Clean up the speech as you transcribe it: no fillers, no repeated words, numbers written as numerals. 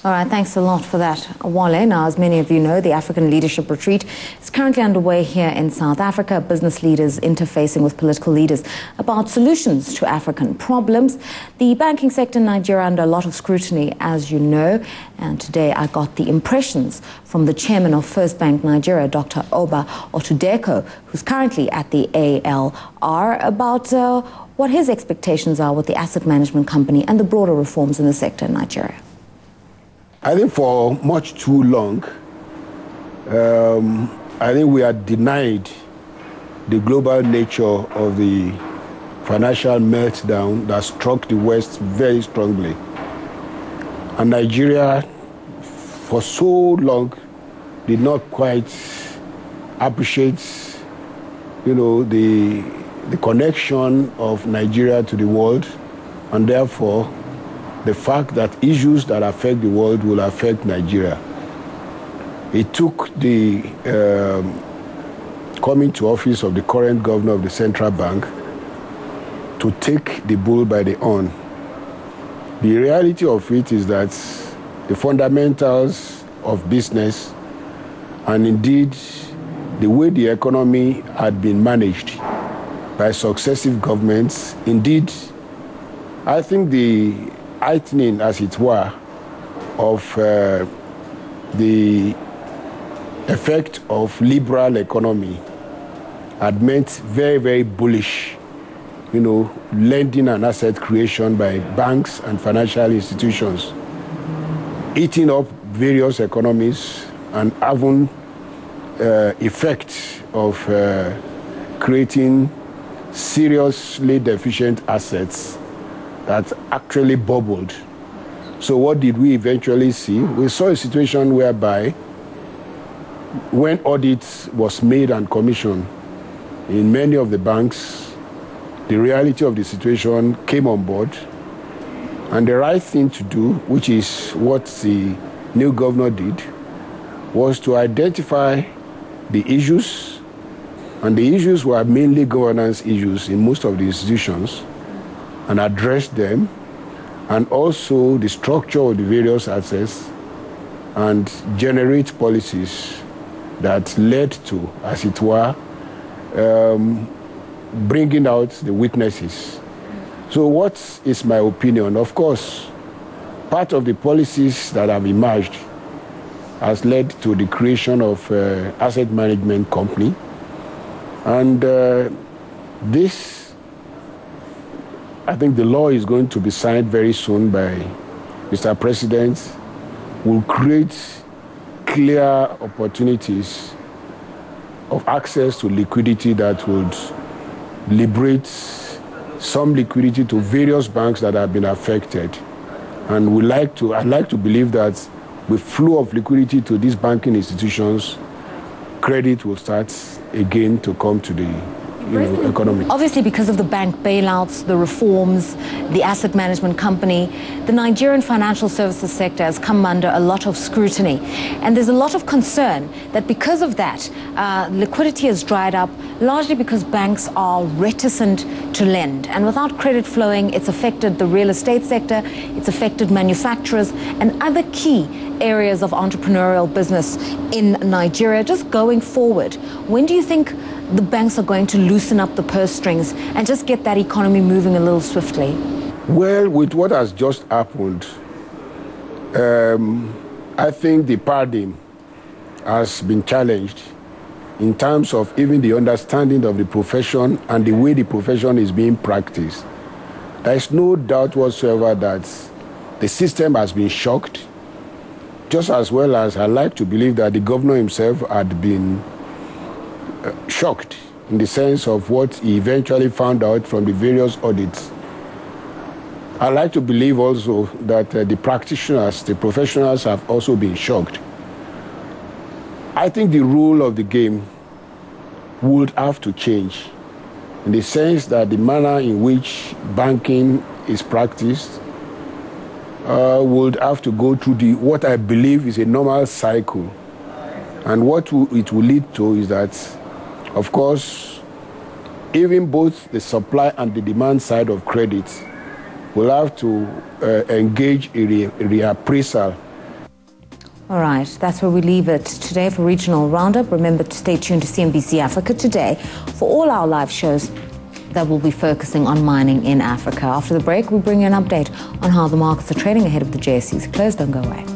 All right, thanks a lot for that, Wale. Now, as many of you know, the African Leadership Retreat is currently underway here in South Africa. Business leaders interfacing with political leaders about solutions to African problems. The banking sector in Nigeria under a lot of scrutiny, as you know. And today I got the impressions from the chairman of First Bank Nigeria, Dr. Oba Otudeko, who's currently at the ALR, about what his expectations are with the asset management company and the broader reforms in the sector in Nigeria. I think for much too long, I think we are denied the global nature of the financial meltdown that struck the West very strongly. And Nigeria, for so long, did not quite appreciate, the connection of Nigeria to the world, and therefore, the fact that issues that affect the world will affect Nigeria. It took the coming to office of the current governor of the central bank to take the bull by the horn. The reality of it is that the fundamentals of business and indeed the way the economy had been managed by successive governments, indeed, I think the heightening, as it were, of the effect of liberal economy had meant very, very bullish, lending and asset creation by banks and financial institutions, eating up various economies and having effect of creating seriously deficient assets that actually bubbled. So what did we eventually see? We saw a situation whereby when audits was made and commissioned in many of the banks, the reality of the situation came on board, and the right thing to do, which is what the new governor did, was to identify the issues, and the issues were mainly governance issues in most of the institutions, and address them, and also the structure of the various assets, and generate policies that led to, as it were, bringing out the weaknesses. So what is my opinion? Of course, part of the policies that have emerged has led to the creation of asset management company, and this, I think the law is going to be signed very soon by Mr. President, will create clear opportunities of access to liquidity that would liberate some liquidity to various banks that have been affected. And I'd like to believe that with flow of liquidity to these banking institutions, credit will start again to come to the economy. Obviously, because of the bank bailouts, the reforms, the asset management company, the Nigerian financial services sector has come under a lot of scrutiny. And there's a lot of concern that because of that, liquidity has dried up, largely because banks are reticent to lend. And without credit flowing, it's affected the real estate sector, it's affected manufacturers and other key areas of entrepreneurial business in Nigeria. Just going forward, when do you think the banks are going to loosen up the purse strings and just get that economy moving a little swiftly? Well, with what has just happened, I think the paradigm has been challenged in terms of even the understanding of the profession and the way the profession is being practiced. There is no doubt whatsoever that the system has been shocked, just as well as I like to believe that the governor himself had been shocked in the sense of what he eventually found out from the various audits. I like to believe also that the practitioners, the professionals have also been shocked. I think the rule of the game would have to change in the sense that the manner in which banking is practiced would have to go through what I believe is a normal cycle. And what it will lead to is that, of course, even both the supply and the demand side of credit will have to engage in reappraisal All right, that's where we leave it today for Regional Roundup. Remember to stay tuned to CNBC Africa today for all our live shows that will be focusing on mining in Africa. After the break, we'll bring you an update on how the markets are trading ahead of the JSE's close. Don't go away.